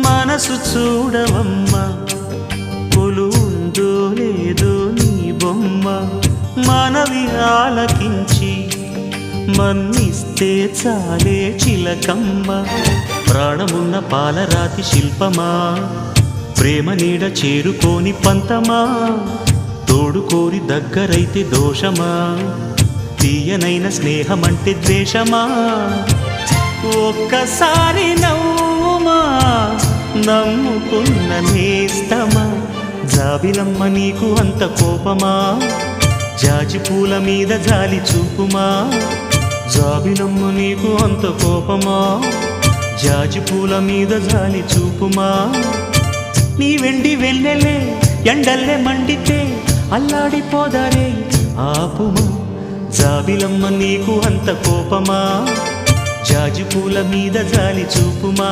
మనసు చూడవమ్మా కొలువుందో లేదో నీ బొమ్మ మనవి ఆలకించి మన్నిస్తే చాలే చిలకమ్మ ప్రాణమున్న పాలరాతి శిల్పమా ప్రేమ నీడ చేరుకోని పంతమా తోడుకోరి దగ్గరైతే దోషమా తీయనైన స్నేహమంటే ద్వేషమా ఒక్కసారి నవ్వుమా నమ్ముకున్న నేస్తమా జాబిలమ్మ నీకు అంత కోపమా జాజి పూల మీద జాలి చూపుమా జాబిలమ్మ నీకు అంత కోపమా జాజి పూల మీద జాలి చూపుమా నీ వెండి వెన్నెలే ఎండల్లే మండితే అల్లాడిపోదారే ఆపుమా జాబిలమ్మ నీకు అంత కోపమా జాజి పూల మీద జాలి చూపుమా